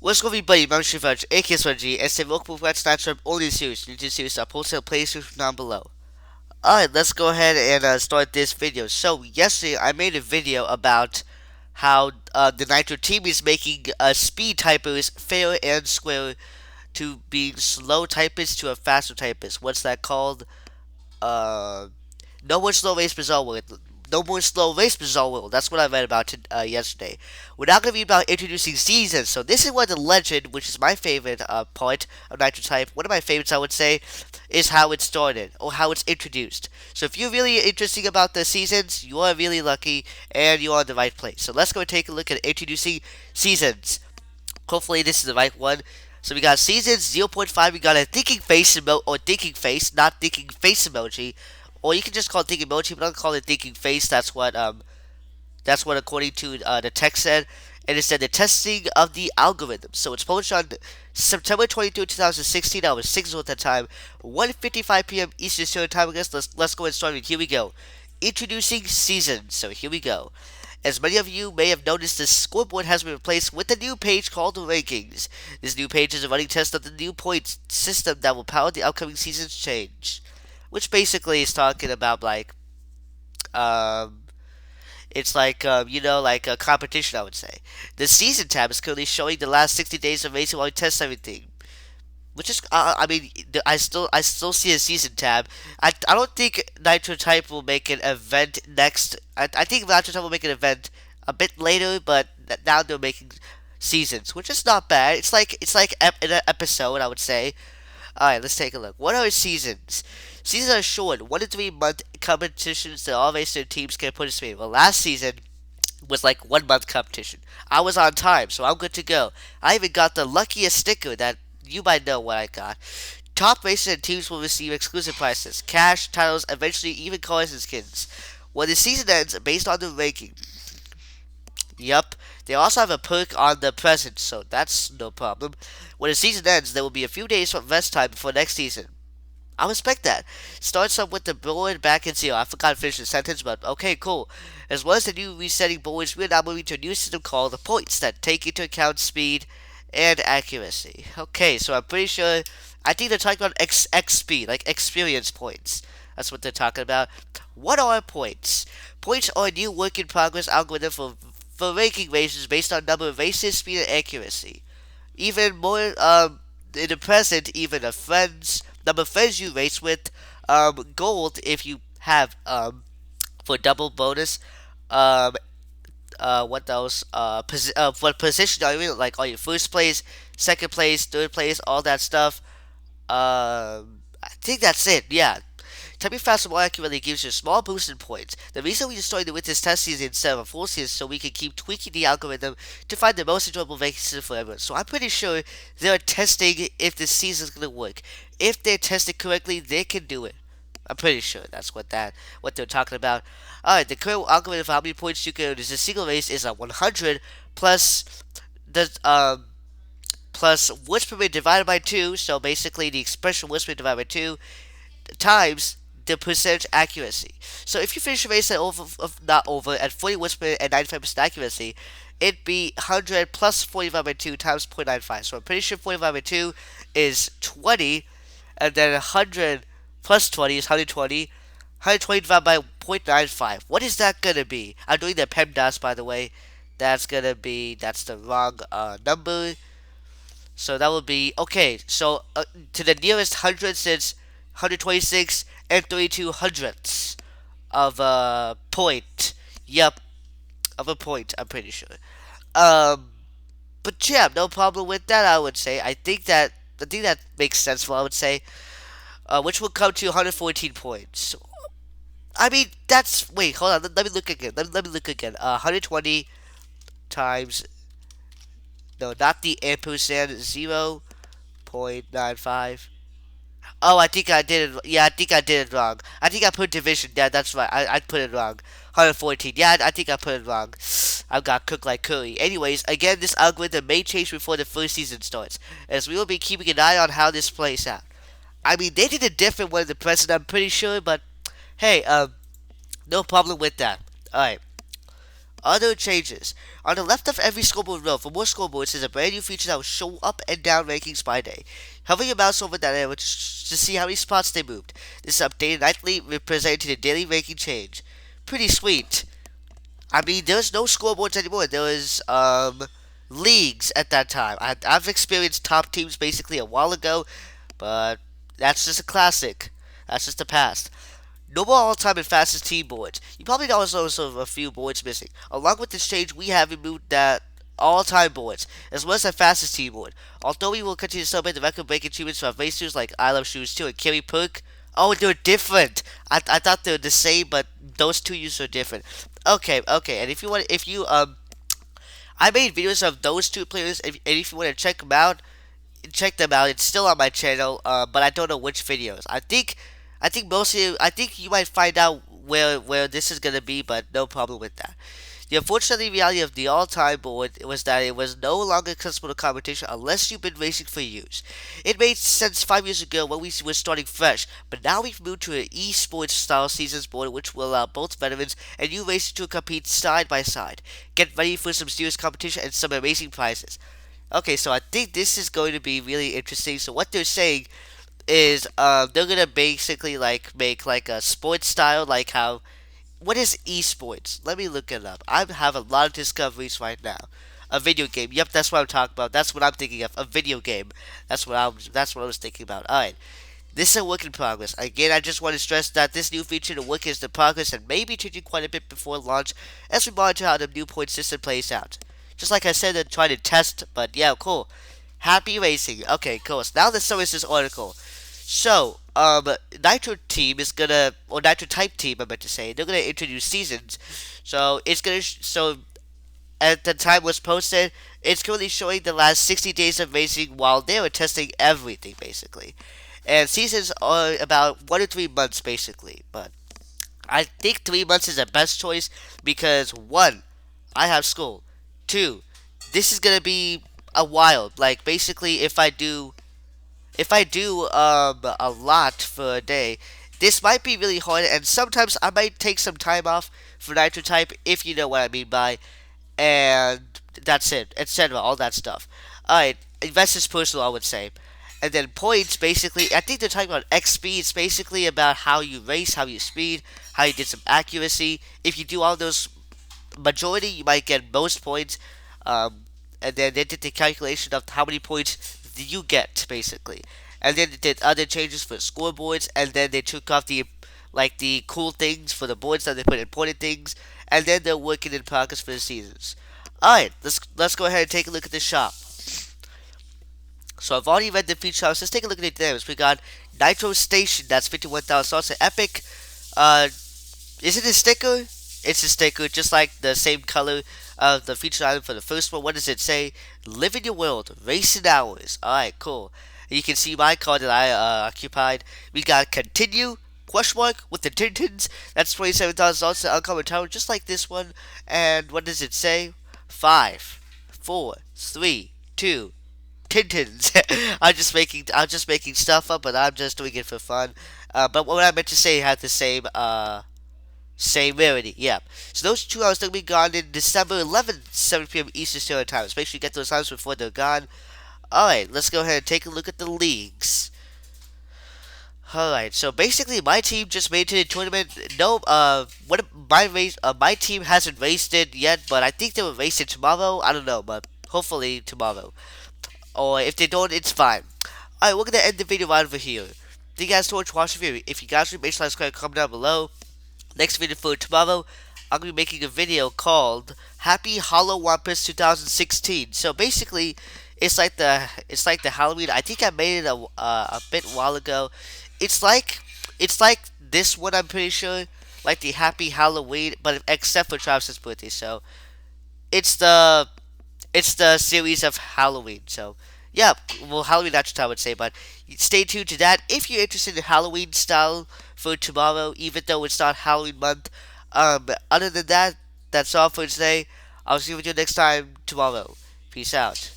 What's going on, everybody? My name is Shivaj, aka Swaji, and say welcome to Red Snatch Up only series. New series are posted on PlayStation down below. Alright, let's go ahead and start this video. So, yesterday I made a video about how the Nitro team is making speed typers fair and square to being slow typers to a faster typist. What's that called? Uh, no more slow race bizarre world. No more slow race bizarre world. That's what I read about yesterday. We're now going to be about introducing seasons. So this is where the legend, which is my favorite part of Nitro Type, one of my favorites, I would say, is how it started or how it's introduced. So if you're really interested about the seasons, you are really lucky and you're in the right place. So let's go take a look at introducing seasons. Hopefully this is the right one. So we got season 0.5. We got a thinking face emoji, or thinking face, not thinking face emoji, or you can just call it thinking emoji, but I'll call it thinking face. That's what according to the text said. And it said the testing of the algorithm. So it's published on September 22, 2016. I was 6 at the time, 1:55 p.m. Eastern Standard Time. I guess let's go and start it. Here we go. Introducing seasons. So here we go. As many of you may have noticed, the scoreboard has been replaced with a new page called the Rankings. This new page is a running test of the new points system that will power the upcoming season's change. Which basically is talking about, like, um, it's like, like a competition, I would say. The season tab is currently showing the last 60 days of racing while we test everything. Which is, I mean, I still see a season tab. I don't think Nitro Type will make an event next. I think Nitro Type will make an event a bit later, but now they're making seasons, which is not bad. It's like an episode, I would say. All right, let's take a look. What are seasons? Seasons are short, 1 to 3 month competitions that all racer teams can participate in. Well, last season was like 1 month competition. I was on time, so I'm good to go. I even got the luckiest sticker that you might know what I got. Top racers and teams will receive exclusive prizes, cash, titles, eventually even cars and skins. When the season ends, based on the ranking. Yup, they also have a perk on the present, so that's no problem. When the season ends, there will be a few days of rest time before next season. I respect that. Starts up with the board back in zero. I forgot to finish the sentence, but okay, cool. As well as the new resetting boards, we're now moving to a new system called the points that take into account speed and accuracy. Okay, so I'm pretty sure. I think they're talking about XP, like experience points. That's what they're talking about. What are points? Points are a new work in progress algorithm for ranking races based on number of races, speed, and accuracy. Even more, in the present, even a friends number of friends you race with, gold if you have for double bonus, um what else, what position are you in, like are you first place, second place, third place, all that stuff. I think that's it. Yeah. Typing faster more accurately gives you a small boost in points. The reason we started with this test season instead of a full season is so we can keep tweaking the algorithm to find the most enjoyable vacation for everyone. So I'm pretty sure they're testing if this season's gonna work. If they're tested correctly, they can do it. I'm pretty sure that's what they're talking about. Alright, the current algorithm for how many points you can earn is a single race is a 100 plus the what's per minute divided by 2, so basically the expression what's per minute divided by 2 times the percentage accuracy. So if you finish a race at not over at 40 words per minute and 95% accuracy, it'd be 100 plus 45 by 2 times 0.95. So I'm pretty sure 45 by 2 is 20, and then 100 plus 20 is 120. 120 divided by 0.95. What is that gonna be? I'm doing the PEMDAS, by the way. That's the wrong number. So that would be okay. So to the nearest hundred, since 126 and 32 hundredths of a point. Yep, of a point. I'm pretty sure. Um, but yeah, no problem with that. I would say. I think that makes sense. What I would say, which will come to 114 points. I mean, that's wait. Hold on. Let me look again. Let me look again. 120 times. No, not the ampersand. 0.95. Oh, I think I did it. Yeah, I think I did it wrong. I think I put division. Yeah, that's right. I put it wrong. 114. Yeah, I think I put it wrong. I got cooked like curry. Anyways, again, this algorithm may change before the first season starts, as we will be keeping an eye on how this plays out. I mean, they did a different one in the present, I'm pretty sure, but hey, no problem with that. All right. Other changes. On the left of every scoreboard row, for more scoreboards, is a brand new feature that will show up and down rankings by day. Hover your mouse over that area to see how many spots they moved. This is updated nightly, representing the daily ranking change. Pretty sweet. I mean, there's no scoreboards anymore. There was leagues at that time. I've experienced top teams basically a while ago, but that's just a classic. That's just the past. No more all-time and fastest team boards. You probably know also a few boards missing. Along with this change, we have removed that all-time boards, as well as the fastest team board. Although we will continue to celebrate the record-breaking achievements for racers like I Love Shoes 2 and Kerry Perk. Oh, they're different. I thought they were the same, but those two uses are different. Okay. And I made videos of those two players, and if you want to check them out. It's still on my channel, but I don't know which videos. I think you might find out where this is gonna be, but no problem with that. The unfortunate reality of the all-time board was that it was no longer accessible to competition unless you've been racing for years. It made sense 5 years ago when we were starting fresh, but now we've moved to an esports style seasons board which will allow both veterans and new racers to compete side by side. Get ready for some serious competition and some amazing prizes. Okay, so I think this is going to be really interesting. So what they're saying is they're gonna basically like make like a sports style, like how, what is esports? Let me look it up. I have a lot of discoveries right now. A video game. Yep, that's what I'm talking about. That's what I'm thinking of. A video game. That's what I was thinking about. All right. This is a work in progress. Again, I just want to stress that this new feature, the work is in progress and may be changing quite a bit before launch as we monitor how the new point system plays out. Just like I said, they're trying to test, but yeah, cool. Happy racing. Okay, cool. So now let's start this article. So, Nitro team is gonna, or Nitro Type team, I meant to say, they're gonna introduce seasons. So it's gonna, so at the time it was posted, it's currently showing the last 60 days of racing while they were testing everything basically. And seasons are about 1 to 3 months basically, but I think 3 months is the best choice because one, I have school. Two, this is gonna be a while. Like basically, if I do a lot for a day, this might be really hard, and sometimes I might take some time off for Nitro Type, if you know what I mean by, and that's it, etc. All that stuff. Alright, invest is personal, I would say. And then points, basically, I think they're talking about XP. It's basically about how you race, how you speed, how you did some accuracy. If you do all those majority, you might get most points. And then they did the calculation of how many points do you get, basically. And then they did other changes for scoreboards, and then they took off the cool things for the boards, and they put important things, and then they're working in progress for the seasons. Alright, let's go ahead and take a look at the shop. So I've already read the feature house. Let's take a look at the names. We got Nitro Station, that's 51,000 stars. Epic, is it a sticker? It's a sticker, just like the same color of the feature item for the first one. What does it say? Live in your world, racing hours. Alright, cool. And you can see my card that I occupied. We got continue, question mark, with the Tintins. That's 27,000 stars to uncommon tower, just like this one. And what does it say? 5, 4, 3, 2, Tintins. I'm just making stuff up, but I'm just doing it for fun. But what I meant to say had the same rarity, yeah. So those 2 hours are going to be gone in December 11th, 7 p.m. Eastern Standard Time. So make sure you get those times before they're gone. Alright, let's go ahead and take a look at the leagues. Alright, so basically my team just made it to the tournament. No, my team hasn't raced it yet, but I think they will race it tomorrow. I don't know, but hopefully tomorrow. Or if they don't, it's fine. Alright, we're going to end the video right over here. Thank you guys so much for watching the video. If you guys would, make sure to subscribe, comment down below. Next video for tomorrow, I'm going to be making a video called Happy Hollow Wampus 2016. So basically, it's like the Halloween. I think I made it a bit while ago. It's like this one, I'm pretty sure, like the Happy Halloween, but except for Travis's birthday. So it's the series of Halloween. So yeah, well, Halloween Nitro Type I would say, but stay tuned to that if you're interested in Halloween style for tomorrow, even though it's not Halloween month. Other than that, that's all for today. I'll see you next time tomorrow. Peace out.